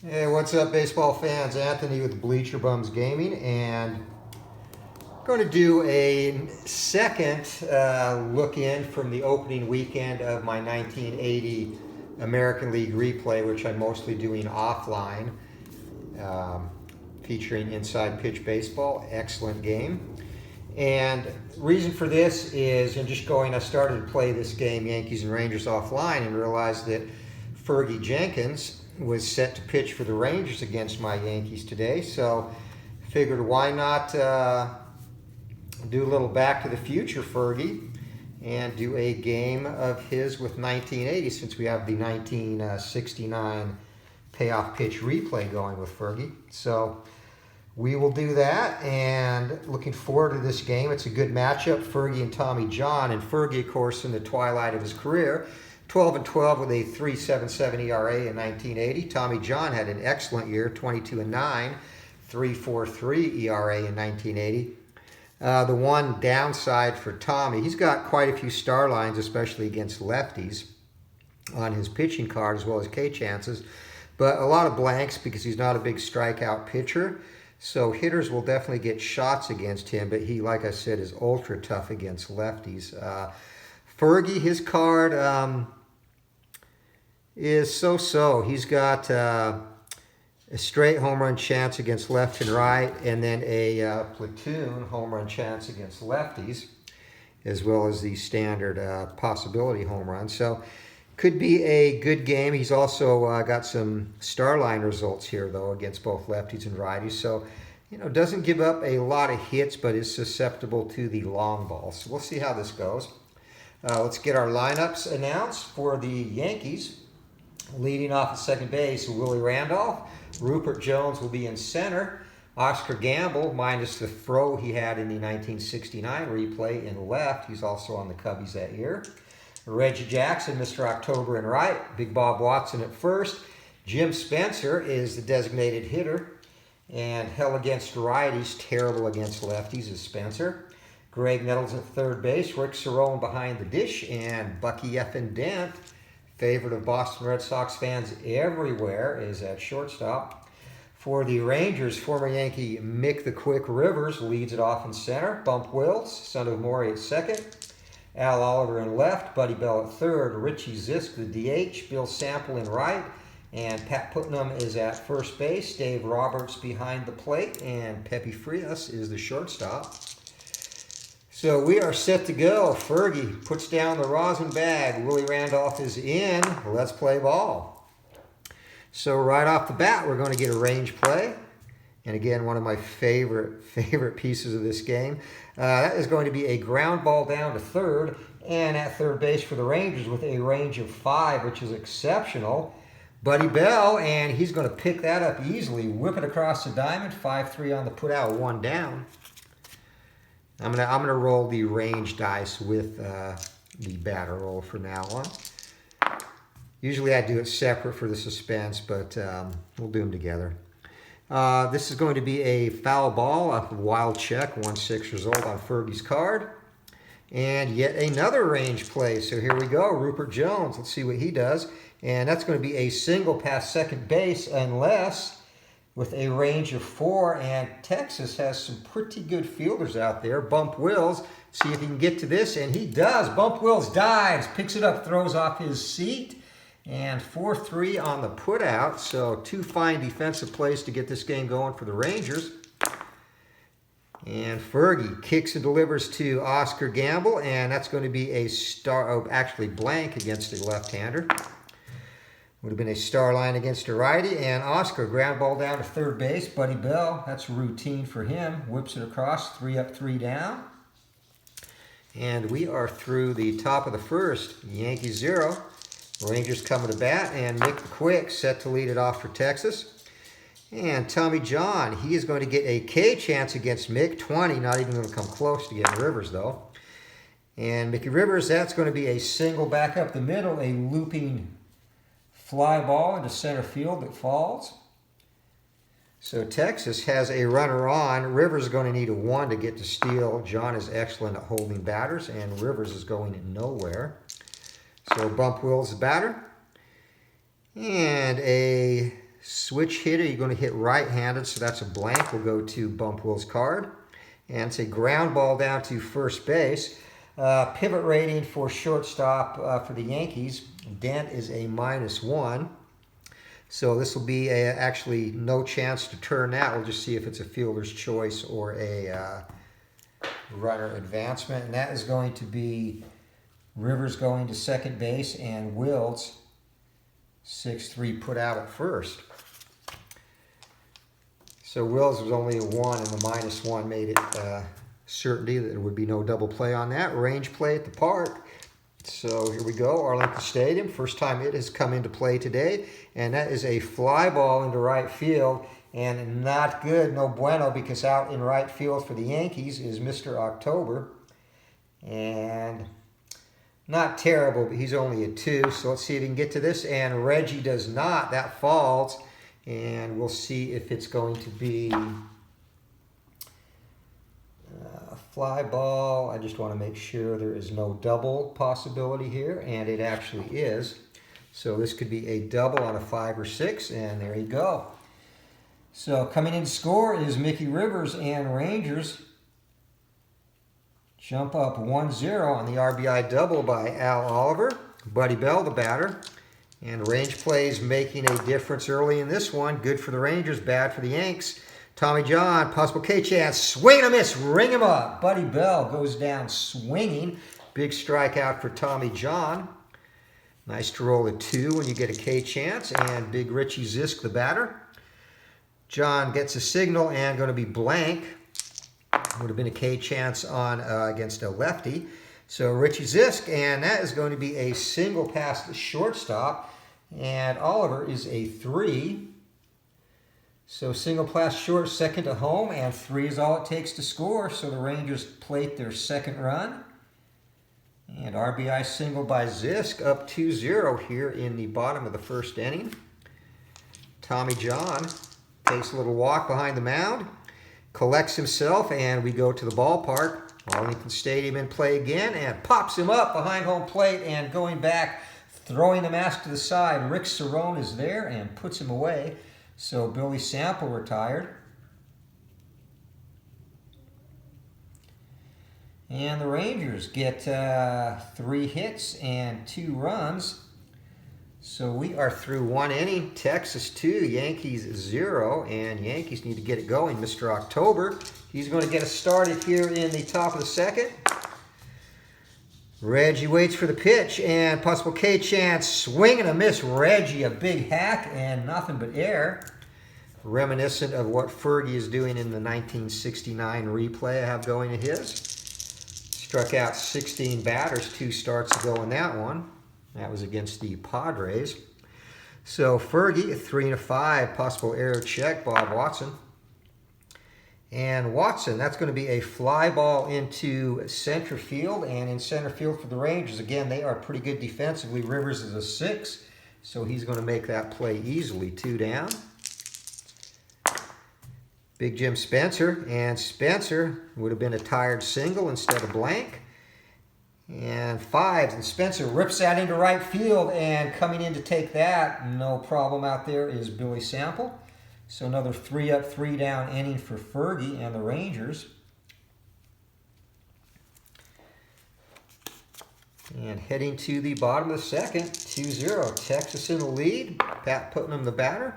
Hey, what's up, baseball fans? Anthony with Bleacher Bums Gaming, and going to do a second look in from the opening weekend of my 1980 American League replay, which I'm mostly doing offline, featuring Inside Pitch Baseball. Excellent game. And reason for this is I started to play this game, Yankees and Rangers, offline, and realized that Fergie Jenkins was set to pitch for the Rangers against my Yankees today. So figured why not do a little Back to the Future Fergie and do a game of his with 1980, since we have the 1969 Payoff Pitch replay going with Fergie. So we will do that, and looking forward to this game. It's a good matchup, Fergie and Tommy John. And Fergie, of course, in the twilight of his career, 12-12 with a 3.77 ERA in 1980. Tommy John had an excellent year, 22-9, 3.43 ERA in 1980. The one downside for Tommy, he's got quite a few star lines, especially against lefties, on his pitching card, as well as K chances, but a lot of blanks because he's not a big strikeout pitcher. So hitters will definitely get shots against him, but he, like I said, is ultra tough against lefties. Fergie, his card is so-so. He's got a straight home run chance against left and right, and then a platoon home run chance against lefties, as well as the standard possibility home run. So could be a good game. He's also got some star line results here, though, against both lefties and righties. So, doesn't give up a lot of hits, but is susceptible to the long ball. So we'll see how this goes. Let's get our lineups announced for the Yankees. Leading off at second base, Willie Randolph. Rupert Jones will be in center. Oscar Gamble, minus the throw he had in the 1969 replay, in left. He's also on the Cubbies that year. Reggie Jackson, Mr. October, in right. Big Bob Watson at first. Jim Spencer is the designated hitter. And hell against righties, terrible against lefties, is Spencer. Greg Nettles at third base. Rick Cerone behind the dish. And Bucky Effin Dent, favorite of Boston Red Sox fans everywhere, is at shortstop. For the Rangers, former Yankee Mick the Quick Rivers leads it off in center. Bump Wills, son of Maury, at second. Al Oliver in left, Buddy Bell at third, Richie Zisk the DH, Bill Sample in right, and Pat Putnam is at first base. Dave Roberts behind the plate, and Pepe Frias is the shortstop. So we are set to go. Fergie puts down the rosin bag. Willie Randolph is in. Let's play ball. So right off the bat, we're going to get a range play. And again, one of my favorite pieces of this game. That is going to be a ground ball down to third, and at third base for the Rangers with a range of 5, which is exceptional, Buddy Bell, and he's going to pick that up easily, whip it across the diamond, 5-3 on the put out, 1 down. I'm gonna roll the range dice with the batter roll from now on. Usually I do it separate for the suspense, but we'll do them together. This is going to be a foul ball off of wild check, 1-6 result on Fergie's card. And yet another range play. So here we go, Rupert Jones. Let's see what he does. And that's going to be a single past second base, unless, with a range of 4. And Texas has some pretty good fielders out there. Bump Wills, see if he can get to this. And he does. Bump Wills dives, picks it up, throws off his seat. And 4-3 on the putout. So 2 fine defensive plays to get this game going for the Rangers. And Fergie kicks and delivers to Oscar Gamble, and that's going to be a blank against a left-hander. Would have been a star line against a righty. And Oscar, ground ball down to third base. Buddy Bell, that's routine for him. Whips it across, 3 up, 3 down. And we are through the top of the first. Yankees 0. Rangers coming to bat, and Mick the Quick set to lead it off for Texas. And Tommy John, he is going to get a K chance against Mick, 20, not even going to come close to getting Rivers, though. And Mickey Rivers, that's going to be a single back up the middle, a looping fly ball into center field that falls. So Texas has a runner on. Rivers is going to need a 1 to get to steal. John is excellent at holding batters, and Rivers is going nowhere. So Bump Wills the batter. And a Switch hitter, you're going to hit right-handed, so that's a blank. We'll go to Bump Will's card. And it's a ground ball down to first base. Pivot rating for shortstop for the Yankees. Dent is a -1. So this will be actually no chance to turn that. We'll just see if it's a fielder's choice or a runner advancement. And that is going to be Rivers going to second base and Wills 6-3 put out at first. So Wills was only a 1, and the -1 made it certainty that there would be no double play on that. Range play at the park. So here we go, Arlington Stadium. First time it has come into play today. And that is a fly ball into right field. And not good, no bueno, because out in right field for the Yankees is Mr. October. And not terrible, but he's only a 2. So let's see if he can get to this. And Reggie does not. That falls. And we'll see if it's going to be a fly ball. I just want to make sure there is no double possibility here. And it actually is. So this could be a double on a 5 or 6. And there you go. So coming in to score is Mickey Rivers, and Rangers jump up 1-0 on the RBI double by Al Oliver. Buddy Bell, the batter. And range plays making a difference early in this one. Good for the Rangers, bad for the Yanks. Tommy John, possible K-chance, swing and a miss, ring him up. Buddy Bell goes down swinging. Big strikeout for Tommy John. Nice to roll a 2 when you get a K-chance. And Big Richie Zisk, the batter. John gets a signal and going to be blank. Would have been a K-chance on against a lefty. So Richie Zisk, and that is going to be a single past the shortstop. And Oliver is a 3. So single pass short, second to home, and 3 is all it takes to score. So the Rangers plate their second run. And RBI single by Zisk, up 2-0 here in the bottom of the first inning. Tommy John takes a little walk behind the mound, collects himself, and we go to the ballpark. Arlington Stadium in play again, and pops him up behind home plate, and going back, throwing the mask to the side. Rick Cerrone is there and puts him away. So Billy Sample retired. And the Rangers get 3 hits and 2 runs. So we are through 1 inning. Texas 2, Yankees 0, and Yankees need to get it going. Mr. October, he's going to get us started here in the top of the second. Reggie waits for the pitch, and possible K-chance, swing and a miss. Reggie, a big hack, and nothing but air. Reminiscent of what Fergie is doing in the 1969 replay I have going to his. Struck out 16 batters, 2 starts ago in that one. That was against the Padres. So Fergie, 3 and a 5, possible error check, Bob Watson. And Watson, that's going to be a fly ball into center field, and in center field for the Rangers. Again, they are pretty good defensively. Rivers is a 6, so he's going to make that play easily. 2 down. Big Jim Spencer, and Spencer would have been a tired single instead of blank. And 5, and Spencer rips that into right field, and coming in to take that, no problem out there, is Billy Sample. So another 3 up, 3 down inning for Fergie and the Rangers. And heading to the bottom of the second, 2-0. Texas in the lead. Pat Putnam the batter.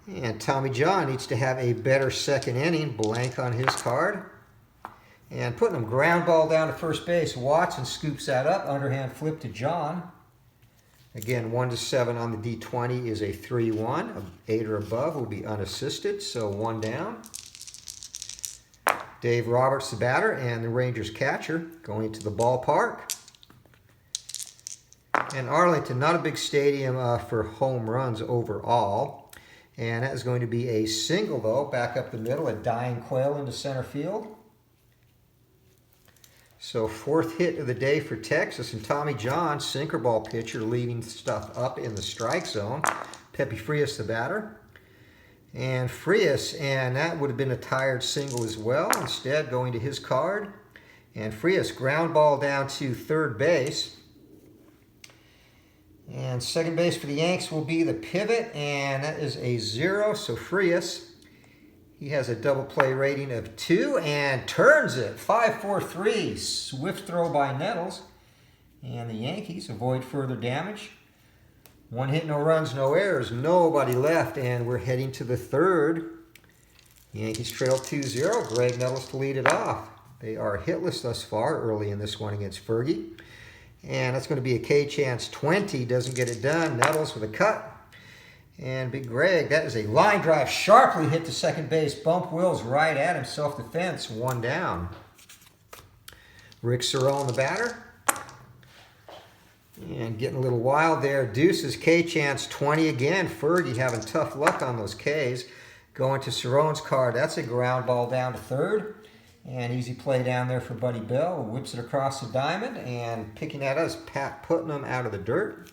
And Tommy John needs to have a better second inning. Blank on his card. And Putnam ground ball down to first base. Watson scoops that up. Underhand flip to John. Again, 1-7 on the D20 is a 3-1. 8 or above will be unassisted, so 1 down. Dave Roberts, the batter, and the Rangers catcher going to the ballpark. And Arlington, not a big stadium for home runs overall. And that is going to be a single, though, back up the middle, a dying quail into center field. So 4th hit of the day for Texas, and Tommy John, sinker ball pitcher, leaving stuff up in the strike zone. Pepe Frias, the batter. And Frias, and that would have been a tired single as well. Instead, going to his card. And Frias, ground ball down to third base. And second base for the Yanks will be the pivot, and that is a 0. So Frias, he has a double play rating of 2 and turns it. 5-4-3. Swift throw by Nettles. And the Yankees avoid further damage. 1 hit, no runs, no errors. Nobody left, and we're heading to the third. Yankees trail 2-0. Greg Nettles to lead it off. They are hitless thus far early in this one against Fergie. And that's going to be a K chance 20. Doesn't get it done. Nettles with a cut. And Big Greg, that is a line drive. Sharply hit to second base. Bump Wills right at him. Self-defense. 1 down. Rick Cerrone, the batter. And getting a little wild there. Deuces K chance 20 again. Fergie having tough luck on those Ks. Going to Cerrone's card. That's a ground ball down to third. And easy play down there for Buddy Bell. Whips it across the diamond. And picking at us, Pat Putnam out of the dirt.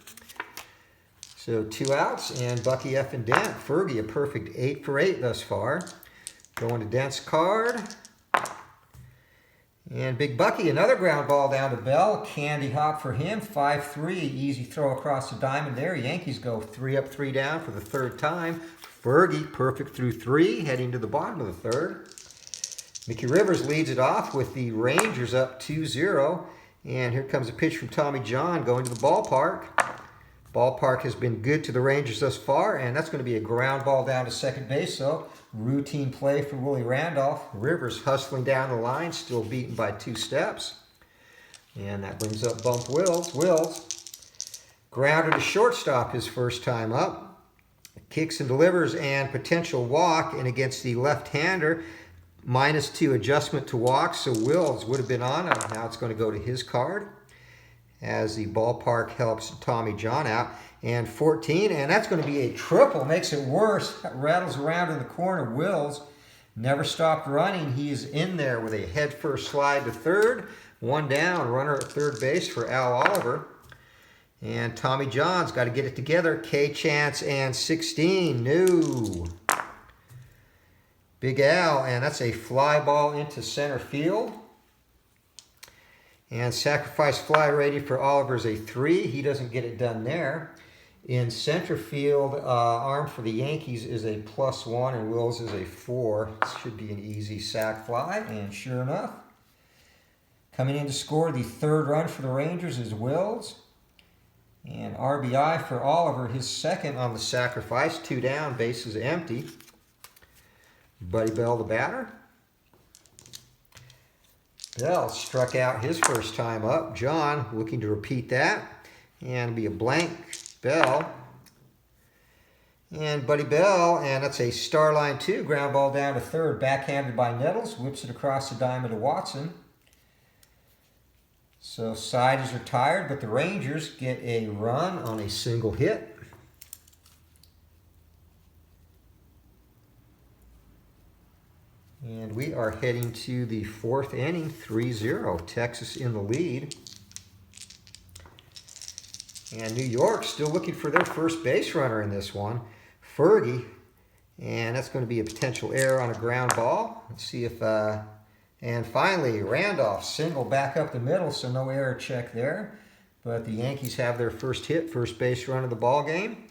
So 2 outs. And Bucky F. and Dent. Fergie a perfect 8 for 8 thus far. Going to Dent's card. And Big Bucky, another ground ball down to Bell. Candy hop for him. 5-3. Easy throw across the diamond there. Yankees go 3 up, 3 down for the third time. Fergie perfect through 3. Heading to the bottom of the third. Mickey Rivers leads it off with the Rangers up 2-0. And here comes a pitch from Tommy John going to the ballpark. Ballpark has been good to the Rangers thus far, and that's going to be a ground ball down to second base. So routine play for Willie Randolph. Rivers hustling down the line, still beaten by 2 steps. And that brings up Bump Wills. Wills grounded to shortstop his first time up. Kicks and delivers and potential walk, and against the left-hander, -2 adjustment to walk, so Wills would have been on. Now it's going to go to his card as the ballpark helps Tommy John out. And 14, and that's going to be a triple. Makes it worse. Rattles around in the corner. Wills never stopped running. He is in there with a head-first slide to third. 1 down. Runner at third base for Al Oliver. And Tommy John's got to get it together. K chance and 16. No. Big Al, and that's a fly ball into center field. And sacrifice fly rating for Oliver's a 3. He doesn't get it done there. In center field, arm for the Yankees is a +1, and Wills is a 4. This should be an easy sac fly, and sure enough, coming in to score the third run for the Rangers is Wills. And RBI for Oliver, his second on the sacrifice. 2 down, bases empty. Buddy Bell, the batter. Bell struck out his first time up. John looking to repeat that. And it'll be a blank. Bell. And Buddy Bell, and that's a star line 2. Ground ball down to third. Backhanded by Nettles. Whips it across the diamond to Watson. So side is retired, but the Rangers get a run on a single hit. And we are heading to the 4th inning, 3-0. Texas in the lead. And New York still looking for their first base runner in this one. Fergie. And that's going to be a potential error on a ground ball. Let's see if... and finally, Randolph single back up the middle, so no error check there. But the Yankees have their first hit, first base run of the ball game.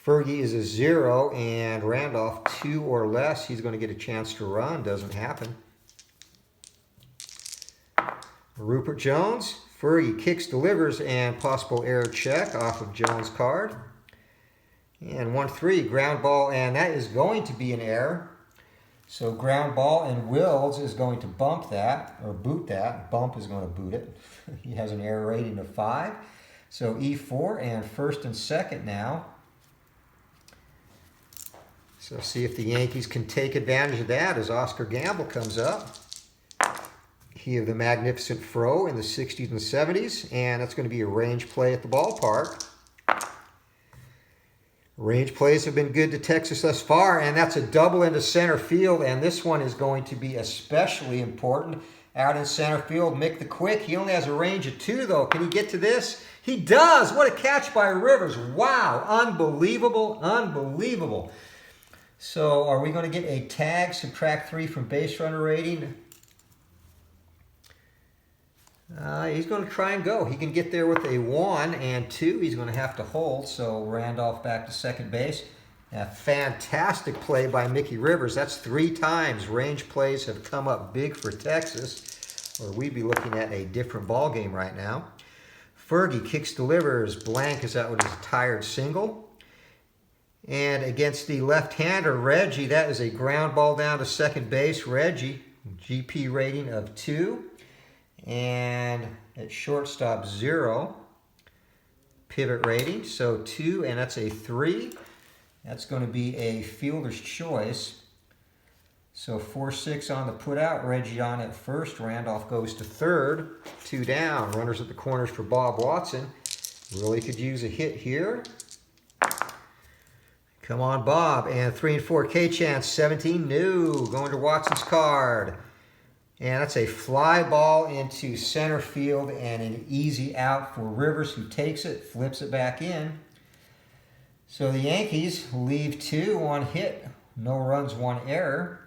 Fergie is a 0, and Randolph 2 or less. He's going to get a chance to run. Doesn't happen. Rupert Jones. Fergie kicks, delivers, and possible error check off of Jones' card. And 1-3, ground ball, and that is going to be an error. So ground ball, and Wills is going to bump that, or boot that. Bump is going to boot it. He has an error rating of 5. So E4, and first and second now. So see if the Yankees can take advantage of that as Oscar Gamble comes up. He of the magnificent fro in the 60s and 70s. And that's going to be a range play at the ballpark. Range plays have been good to Texas thus far. And that's a double into center field. And this one is going to be especially important. Out in center field, Mick the Quick. He only has a range of 2, though. Can he get to this? He does. What a catch by Rivers. Wow. Unbelievable. Unbelievable. So are we going to get a tag, subtract 3 from base runner rating? He's going to try and go. He can get there with a 1 and 2. He's going to have to hold, so Randolph back to second base. A fantastic play by Mickey Rivers. That's 3 times range plays have come up big for Texas, or we'd be looking at a different ball game right now. Fergie kicks, delivers. Blank is out with his tired single. And against the left-hander, Reggie, that is a ground ball down to second base. Reggie, GP rating of 2. And at shortstop, 0. Pivot rating, so 2, and that's a 3. That's going to be a fielder's choice. So 4-6 on the putout. Reggie on at first. Randolph goes to third. 2 down. Runners at the corners for Bob Watson. Really could use a hit here. Come on, Bob. And 3 and 4 K chance. 17. No. Going to Watson's card. And that's a fly ball into center field and an easy out for Rivers, who takes it, flips it back in. So the Yankees leave 2, 1 hit, no runs, 1 error.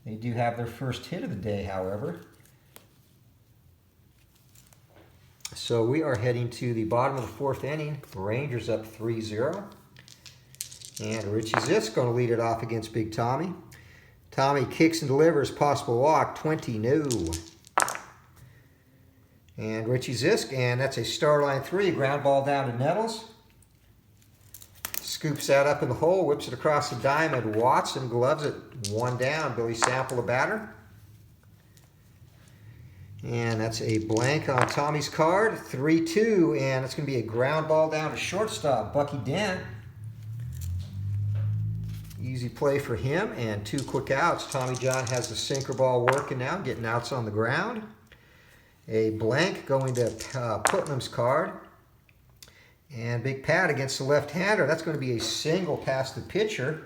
They do have their first hit of the day, however. So we are heading to the bottom of the 4th inning. The Rangers up 3-0. And Richie Zisk's going to lead it off against Big Tommy. Tommy kicks and delivers, possible walk, 20, no. And Richie Zisk, and that's a star line 3, ground ball down to Nettles. Scoops that up in the hole, whips it across the diamond. Watson gloves it, 1 down. Billy Sample, the batter. And that's a blank on Tommy's card, 3-2, and it's going to be a ground ball down to shortstop, Bucky Dent. Easy play for him, and 2 quick outs. Tommy John has the sinker ball working now, getting outs on the ground. A blank going to Putnam's card. And Big Pat against the left-hander. That's going to be a single past the pitcher.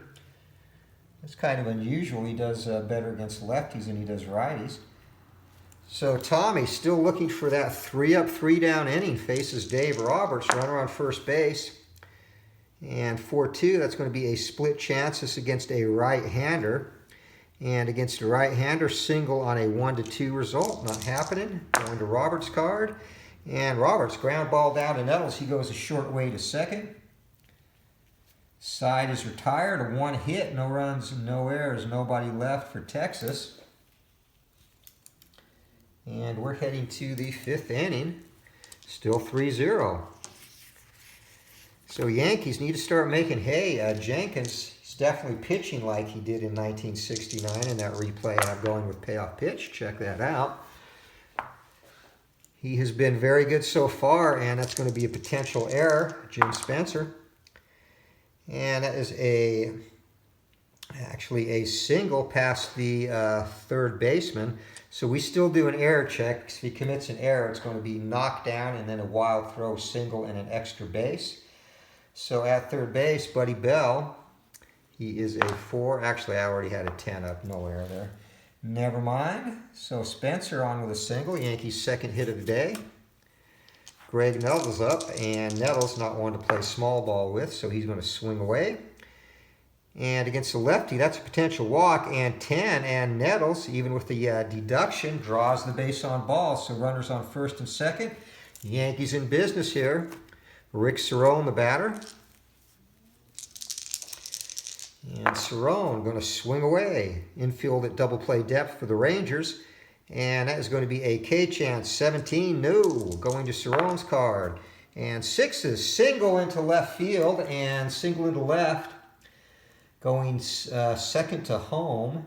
That's kind of unusual. He does better against lefties than he does righties. So Tommy still looking for that 3-up, 3-down inning. Faces Dave Roberts, runner on first base. And 4-2, that's going to be a split chance. This against a right-hander. And against a right-hander, single on a 1-2 result. Not happening. Going to Roberts' card. And Roberts, ground ball down to Nettles. He goes a short way to second. Side is retired. A 1 hit, no runs, no errors, nobody left for Texas. And we're heading to the 5th inning. Still 3-0. So Yankees need to start making hay. Jenkins is definitely pitching like he did in 1969 in that replay I have going with Payoff Pitch. Check that out. He has been very good so far, and that's going to be a potential error. Jim Spencer. And that is actually a single past the third baseman. So we still do an error check. If he commits an error, it's going to be knocked down and then a wild throw, single, and an extra base. So at third base, Buddy Bell, he is a 4. Actually, I already had a 10 up. No error there. Never mind. So Spencer on with a single. Yankees' second hit of the day. Greg Nettles up, and Nettles not one to play small ball with, so he's going to swing away. And against the lefty, that's a potential walk, and 10. And Nettles, even with the deduction, draws the base on ball. So runners on first and second. Yankees in business here. Rick Cerrone, the batter. And Cerrone going to swing away. Infield at double play depth for the Rangers. And that is going to be a K chance. 17, no. Going to Cerrone's card. And 6 is single into left field and single into left. Going second to home.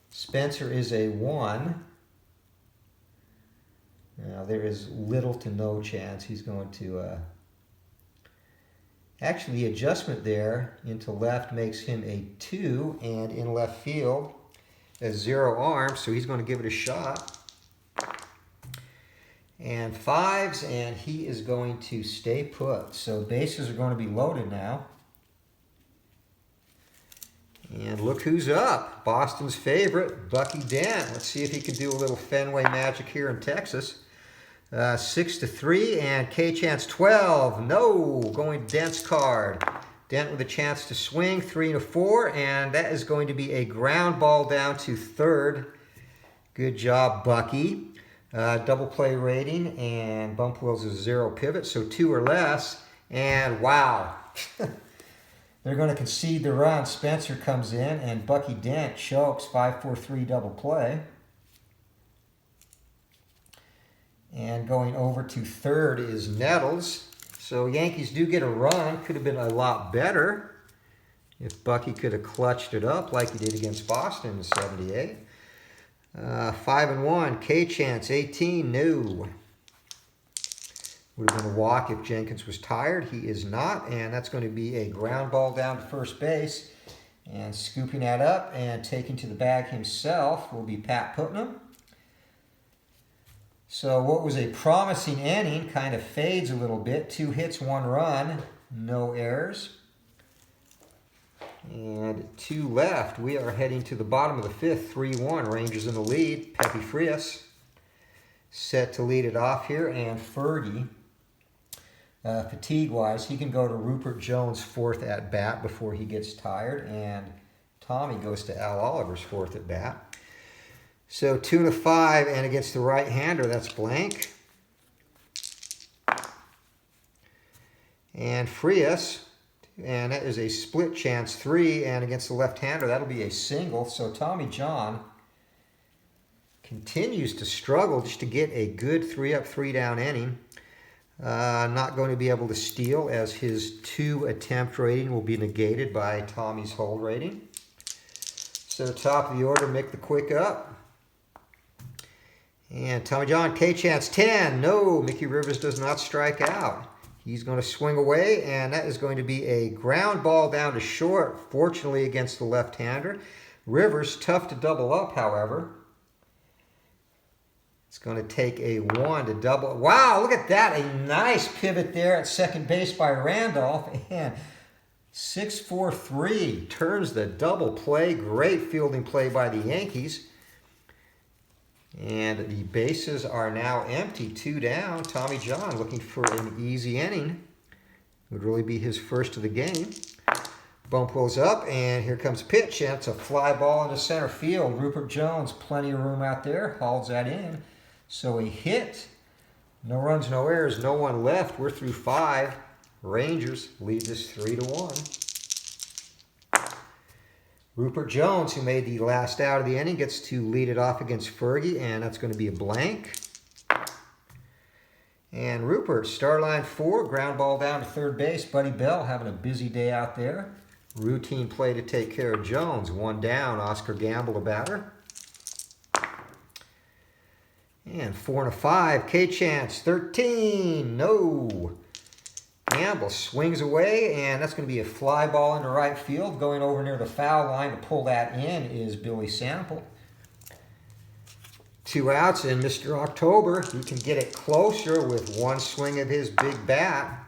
Spencer is a 1. Now there is little to no chance he's going to... Actually, the adjustment there into left makes him a 2, and in left field a 0 arm, so he's going to give it a shot. And 5s, and he is going to stay put. So bases are going to be loaded now. And look who's up. Boston's favorite, Bucky Dent. Let's see if he can do a little Fenway magic here in Texas. 6-3, and K chance 12. No, going to Dent's card. Dent with a chance to swing, 3-4, and that is going to be a ground ball down to third. Good job, Bucky. Double play rating, and bump wheels is 0 pivot, so 2 or less. And wow, they're going to concede the run. Spencer comes in, and Bucky Dent chokes 5-4-3 double play. And going over to third is Nettles. So Yankees do get a run. Could have been a lot better if Bucky could have clutched it up like he did against Boston in '78. 5-1, K-Chance, 18, no. Would have been a walk if Jenkins was tired. He is not, and that's going to be a ground ball down to first base. And scooping that up and taking to the bag himself will be Pat Putnam. So what was a promising inning kind of fades a little bit. 2 hits, 1 run, no errors. And 2 left. We are heading to the bottom of the 5th, 3-1. Rangers in the lead. Pepe Frias set to lead it off here. And Fergie, fatigue-wise, he can go to Rupert Jones' 4th at-bat before he gets tired. And Tommy goes to Al Oliver's 4th at-bat. So 2-5, and against the right-hander, that's blank. And Frias, and that is a split chance 3, and against the left-hander, that'll be a single. So Tommy John continues to struggle just to get a good 3-up, 3-down inning. Not going to be able to steal, as his 2 attempt rating will be negated by Tommy's hold rating. So top of the order, Mick the Quick up. And Tommy John, K-Chance, 10. No, Mickey Rivers does not strike out. He's going to swing away, and that is going to be a ground ball down to short, fortunately against the left-hander. Rivers, tough to double up, however. It's going to take a 1 to double. Wow, look at that. A nice pivot there at second base by Randolph. And 6-4-3 turns the double play. Great fielding play by the Yankees. And the bases are now empty, 2 down. Tommy John looking for an easy inning. Would really be his first of the game. Bump pulls up, and here comes pitch. And it's a fly ball into center field. Rupert Jones, plenty of room out there, hauls that in. So a hit. No runs, no errors, no one left. We're through 5. Rangers lead this 3-1. Rupert Jones, who made the last out of the inning, gets to lead it off against Fergie, and that's going to be a blank. And Rupert, star line 4, ground ball down to third base. Buddy Bell having a busy day out there. Routine play to take care of Jones. 1 down, Oscar Gamble, the batter. And 4-5, K-Chance, 13, no. Gamble swings away, and that's going to be a fly ball into right field. Going over near the foul line to pull that in is Billy Sample. 2 outs, and Mr. October, he can get it closer with 1 swing of his big bat.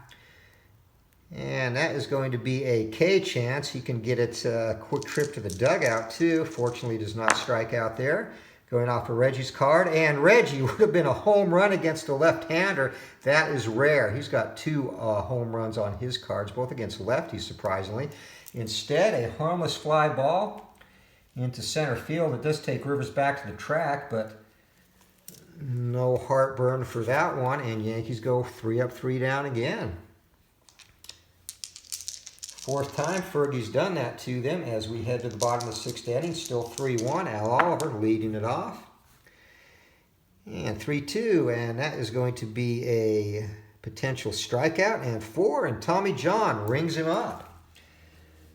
And that is going to be a K-Chance. He can get it a quick trip to the dugout, too. Fortunately, does not strike out there. Going off of Reggie's card, and Reggie would have been a home run against a left-hander. That is rare. He's got 2 home runs on his cards, both against lefties, surprisingly. Instead, a harmless fly ball into center field. It does take Rivers back to the track, but no heartburn for that one, and Yankees go 3-up, 3 down again. 4th time Fergie's done that to them as we head to the bottom of the 6th inning. Still 3-1. Al Oliver leading it off. And 3-2. And that is going to be a potential strikeout. And 4. And Tommy John rings him up.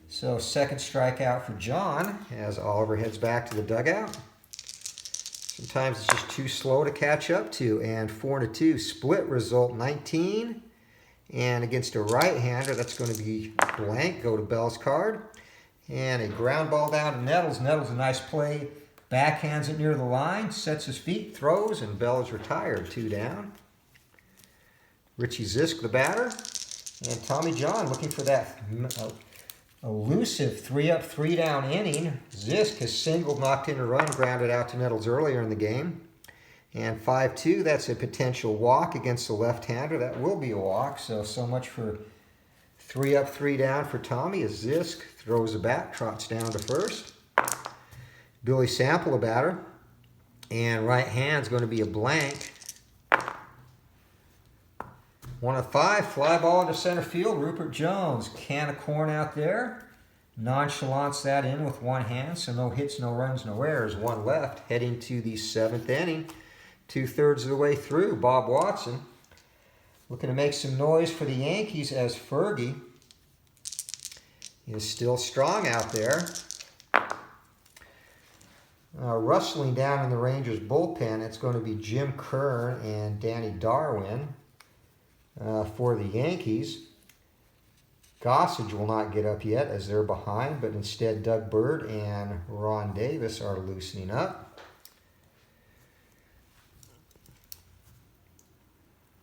So 2nd strikeout for John as Oliver heads back to the dugout. Sometimes it's just too slow to catch up to. And 4-2. Split result 19. And against a right-hander, that's going to be blank. Go to Bell's card. And a ground ball down to Nettles. Nettles, a nice play. Backhands it near the line. Sets his feet, throws, and Bell is retired. 2 down. Richie Zisk, the batter. And Tommy John looking for that elusive 3-up, 3 down inning. Zisk has singled, knocked in a run, grounded out to Nettles earlier in the game. And 5-2, that's a potential walk against the left-hander. That will be a walk, so much for 3-up, 3 down for Tommy as Zisk throws a bat, trots down to first. Billy Sample, a batter. And right hand's going to be a blank. 1 of 5, fly ball into center field. Rupert Jones, can of corn out there. Nonchalants that in with one hand, so no hits, no runs, no errors. One left, heading to the 7th inning. 2/3 of the way through. Bob Watson looking to make some noise for the Yankees as Fergie is still strong out there. Rustling down in the Rangers bullpen, it's going to be Jim Kern and Danny Darwin for the Yankees. Gossage will not get up yet as they're behind, but instead Doug Bird and Ron Davis are loosening up.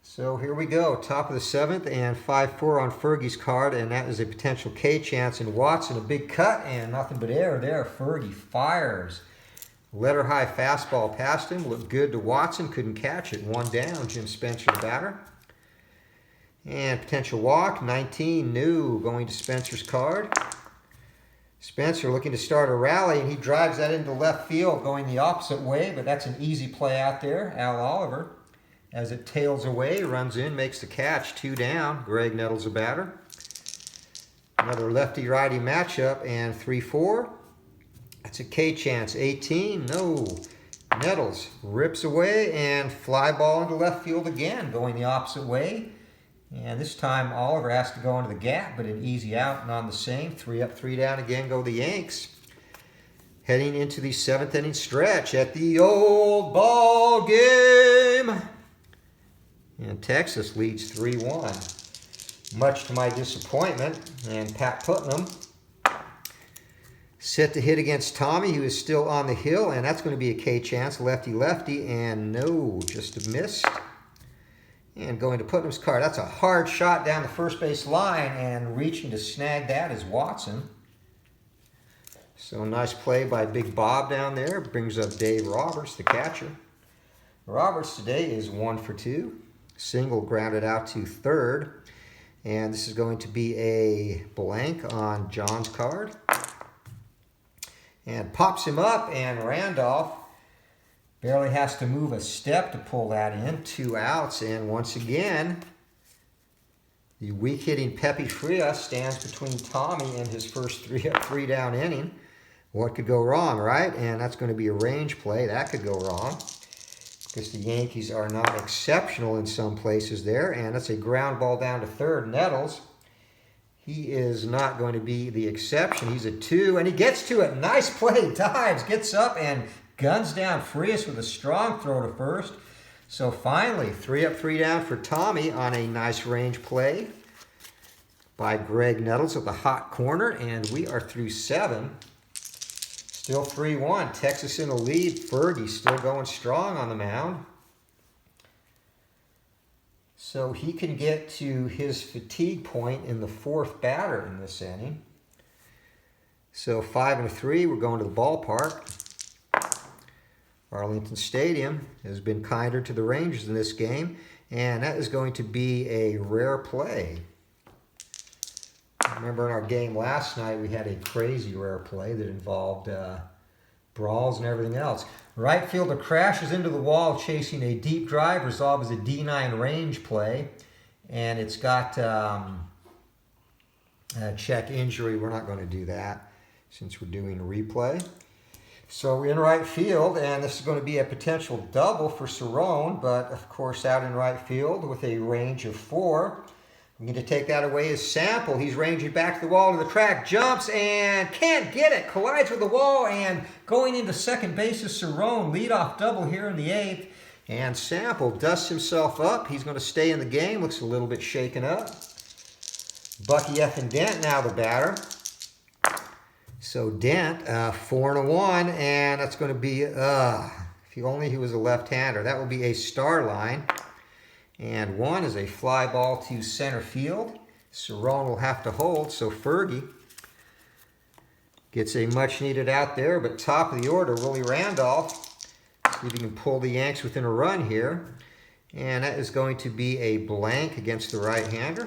So here we go, top of the 7th and 5-4 on Fergie's card, and that is a potential K chance. And Watson, a big cut and nothing but air there. Fergie fires. Letter high fastball past him, looked good to Watson, couldn't catch it. 1 down, Jim Spencer the batter. And potential walk, 19, new, going to Spencer's card. Spencer looking to start a rally, and he drives that into left field, going the opposite way, but that's an easy play out there. Al Oliver, as it tails away, runs in, makes the catch, 2 down. Greg Nettles a batter. Another lefty-righty matchup, and 3-4. That's a K chance, 18, no. Nettles rips away, and fly ball into left field again, going the opposite way. And this time Oliver has to go into the gap, but an easy out and on the same. 3 up, 3 down again go the Yanks. Heading into the 7th inning stretch at the old ball game. And Texas leads 3-1. Much to my disappointment. And Pat Putnam set to hit against Tommy, who is still on the hill. And that's going to be a K chance. Lefty-lefty. And no, just a miss. And going to Putnam's card. That's a hard shot down the first base line, and reaching to snag that is Watson. So nice play by Big Bob down there. Brings up Dave Roberts, the catcher. Roberts today is 1 for 2. Single grounded out to third. And this is going to be a blank on John's card. And pops him up, and Randolph barely has to move a step to pull that in. 2 outs, and once again, the weak-hitting Pepe Frias stands between Tommy and his first 3 up, 3 down inning. What could go wrong, right? And that's going to be a range play. That could go wrong because the Yankees are not exceptional in some places there. And that's a ground ball down to third. Nettles, he is not going to be the exception. He's a 2, and he gets to it. Nice play. Dives, gets up, and guns down Frias with a strong throw to first. So finally, 3 up, 3 down for Tommy on a nice range play by Greg Nettles at the hot corner. And we are through 7. Still 3-1. Texas in the lead. Fergie still going strong on the mound. So he can get to his fatigue point in the 4th batter in this inning. So 5 and 3, we're going to the ballpark. Arlington Stadium has been kinder to the Rangers in this game, and that is going to be a rare play. I remember in our game last night, we had a crazy rare play that involved brawls and everything else. Right fielder crashes into the wall chasing a deep drive, resolved as a D9 range play, and it's got a check injury. We're not going to do that since we're doing a replay. So in right field, and this is going to be a potential double for Cerrone, but of course out in right field with a range of 4. We need to take that away as Sample. He's ranging back to the wall to the track, jumps and can't get it, collides with the wall, and going into second base is Cerrone. Leadoff double here in the 8th, and Sample dusts himself up. He's going to stay in the game, looks a little bit shaken up. Bucky F. and Dent now the batter. So Dent, 4-1, and that's going to be, if only he was a left-hander. That will be a star line. And 1 is a fly ball to center field. Cerrone will have to hold, so Fergie gets a much-needed out there. But top of the order, Willie Randolph. See if he can pull the Yanks within a run here. And that is going to be a blank against the right-hander.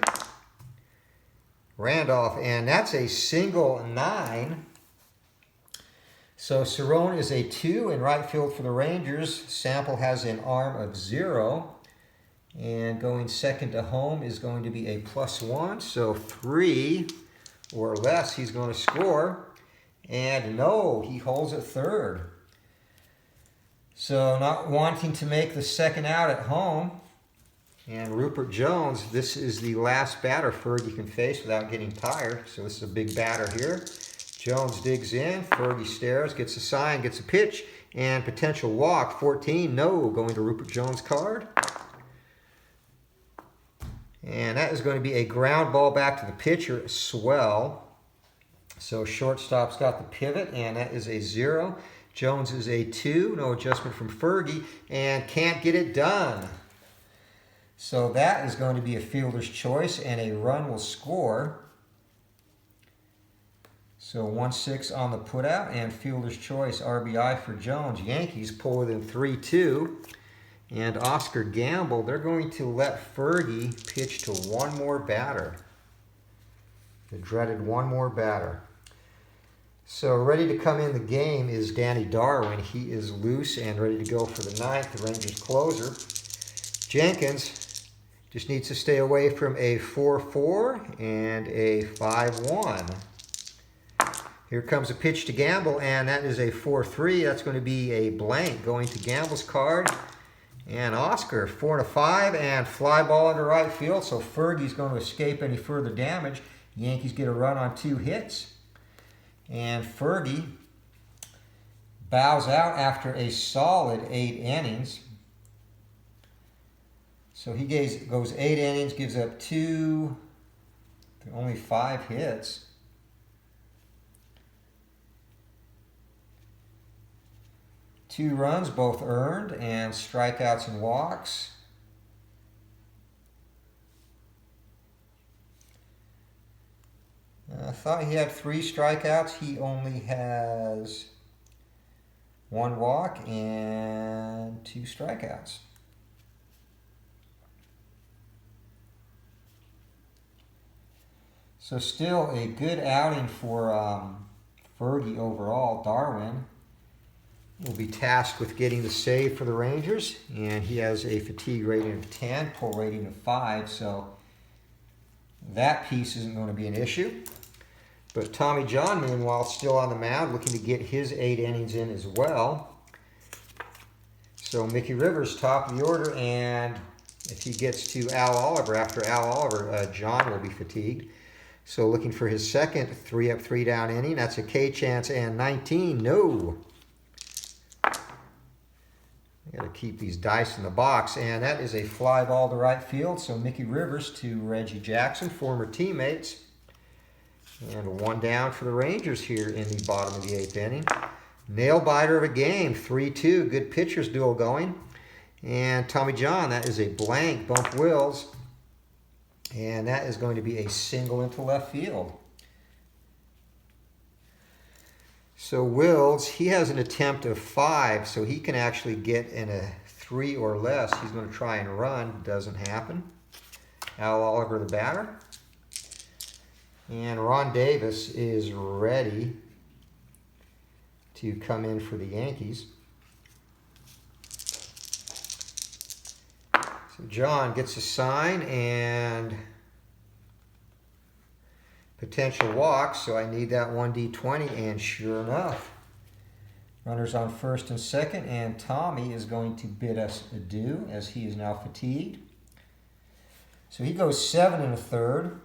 Randolph, and that's a single 9. So Cerrone is a 2 in right field for the Rangers. Sample has an arm of 0. And going second to home is going to be a +1. So 3 or less he's going to score. And no, he holds at third. So not wanting to make the second out at home. And Rupert Jones, this is the last batter Fergie can face without getting tired. So this is a big batter here. Jones digs in, Fergie stares, gets a sign, gets a pitch, and potential walk, 14, no, going to Rupert Jones' card. And that is going to be a ground ball back to the pitcher, swell. So shortstop's got the pivot, and that is a 0. Jones is a 2, no adjustment from Fergie, and can't get it done. So that is going to be a fielder's choice, and a run will score. So 1-6 on the putout, and fielder's choice RBI for Jones. Yankees pull within 3-2. And Oscar Gamble, they're going to let Fergie pitch to one more batter. The dreaded one more batter. So ready to come in the game is Danny Darwin. He is loose and ready to go for the 9th, the Rangers closer. Jenkins just needs to stay away from a 4-4 and a 5-1. Here comes a pitch to Gamble, and that is a 4-3. That's going to be a blank going to Gamble's card. And Oscar, 4-5, and fly ball into right field. So Fergie's going to escape any further damage. Yankees get a run on 2 hits. And Fergie bows out after a solid 8 innings. So he goes 8 innings, gives up only 5 hits. Two runs, both earned, and strikeouts and walks. I thought he had 3 strikeouts. He only has 1 walk and 2 strikeouts. So still a good outing for Fergie overall. Darwin will be tasked with getting the save for the Rangers, and he has a fatigue rating of 10, pull rating of 5, so that piece isn't going to be an issue. But Tommy John, meanwhile, still on the mound, looking to get his 8 innings in as well. So Mickey Rivers, top of the order, and if he gets to Al Oliver, after Al Oliver, John will be fatigued. So looking for his second 3-up, 3-down inning. That's a K chance, and 19, no. Got to keep these dice in the box, and that is a fly ball to right field. So Mickey Rivers to Reggie Jackson, former teammates. And 1 down for the Rangers here in the bottom of the 8th inning. Nail biter of a game, 3-2. Good pitchers duel going. And Tommy John, that is a blank, bump Wills. And that is going to be a single into left field. So Wills, he has an attempt of 5, so he can actually get in a 3 or less. He's going to try and run. Doesn't happen. Al Oliver, the batter. And Ron Davis is ready to come in for the Yankees. So John gets a sign and potential walks, so I need that 1D20, and sure enough, runners on first and second, and Tommy is going to bid us adieu as he is now fatigued. So he goes 7 1/3.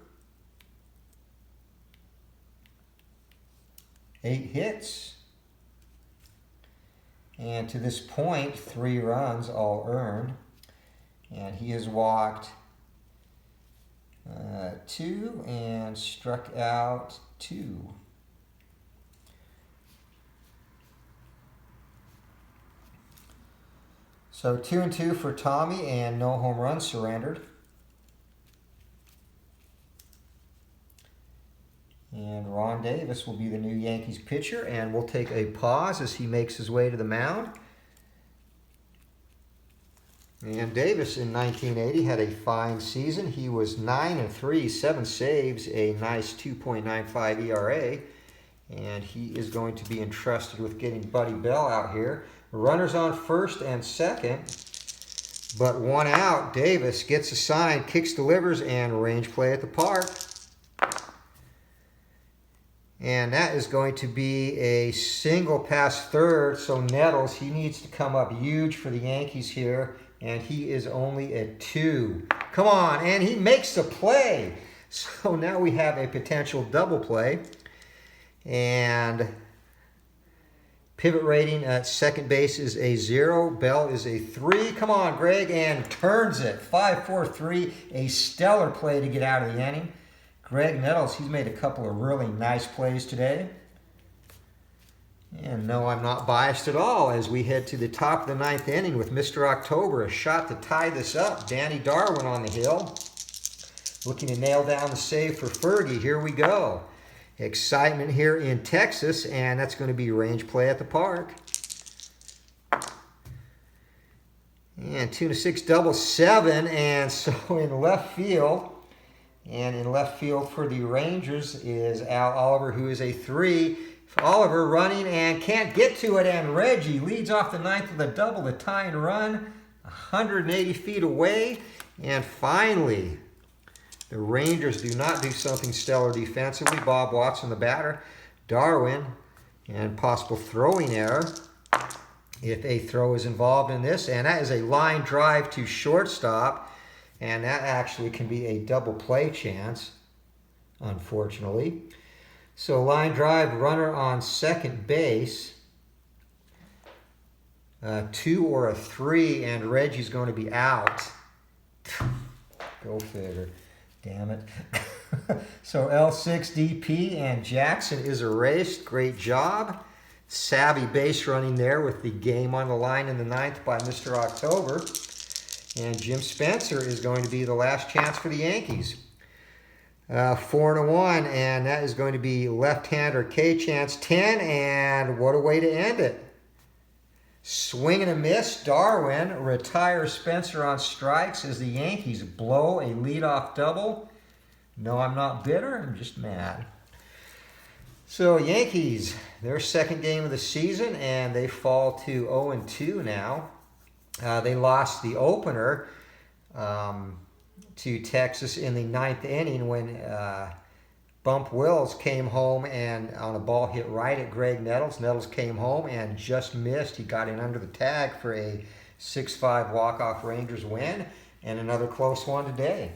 8 hits. And to this point, 3 runs, all earned. And he has walked 2 and struck out 2. So 2-2 for Tommy, and no home runs surrendered. And Ron Davis will be the new Yankees pitcher, and we'll take a pause as he makes his way to the mound. And Davis in 1980 had a fine season. He was 9-3, 7 saves, a nice 2.95 ERA. And he is going to be entrusted with getting Buddy Bell out here. Runners on first and second, but one out. Davis gets a sign, kicks, delivers, and range play at the park. And that is going to be a single past third. So Nettles, he needs to come up huge for the Yankees here. And he is only at 2. Come on, and he makes the play. So now we have a potential double play. And pivot rating at second base is a 0. Bell is a 3. Come on, Greg, and turns it. 5-4-3, a stellar play to get out of the inning. Greg Nettles, he's made a couple of really nice plays today. And no, I'm not biased at all as we head to the top of the 9th inning with Mr. October. A shot to tie this up. Danny Darwin on the hill. Looking to nail down the save for Fergie. Here we go. Excitement here in Texas, and that's going to be range play at the park. And 2-6 double 7, and so in left field. And in left field for the Rangers is Al Oliver, who is a 3. Oliver running and can't get to it, and Reggie leads off the 9th with a double to tie and run 180 feet away. And finally, the Rangers do not do something stellar defensively. Bob Watson, the batter. Darwin, and possible throwing error if a throw is involved in this. And that is a line drive to shortstop. And that actually can be a double play chance, unfortunately. So line drive, runner on second base. 2 or a 3, and Reggie's going to be out. Go figure. Damn it. So L6 DP, and Jackson is erased. Great job. Savvy base running there with the game on the line in the 9th by Mr. October. And Jim Spencer is going to be the last chance for the Yankees. 4-1, and that is going to be left-hander K chance 10, and what a way to end it. Swing and a miss. Darwin retires Spencer on strikes as the Yankees blow a leadoff double. No, I'm not bitter. I'm just mad. So Yankees, their second game of the season, and they fall to 0-2 now. They lost the opener to Texas in the 9th inning when Bump Wills came home and on a ball hit right at Greg Nettles. Nettles came home and just missed. He got in under the tag for a 6-5 walk-off Rangers win, and another close one today.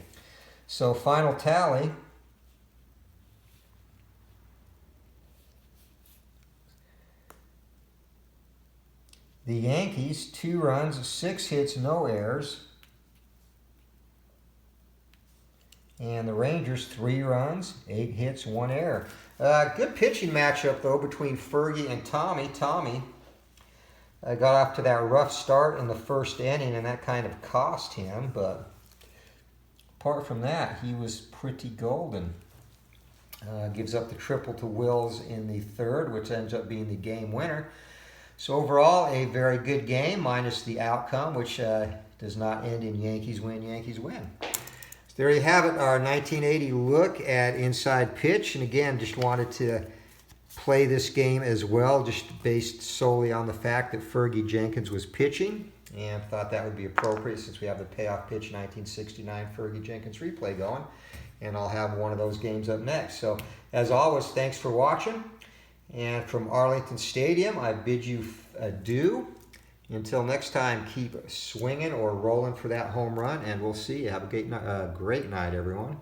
So final tally. The Yankees, 2 runs, 6 hits, no errors. And the Rangers, 3 runs, 8 hits, 1 error. Good pitching matchup, though, between Fergie and Tommy. Tommy got off to that rough start in the first inning, and that kind of cost him. But apart from that, he was pretty golden. Gives up the triple to Wills in the 3rd, which ends up being the game winner. So overall, a very good game, minus the outcome, which does not end in Yankees win, Yankees win. So there you have it, our 1980 look at Inside Pitch. And again, just wanted to play this game as well, just based solely on the fact that Fergie Jenkins was pitching. And thought that would be appropriate since we have the Payoff Pitch 1969 Fergie Jenkins replay going. And I'll have one of those games up next. So as always, thanks for watching. And from Arlington Stadium, I bid you adieu. Until next time, keep swinging or rolling for that home run, and we'll see you. Have a great night, everyone.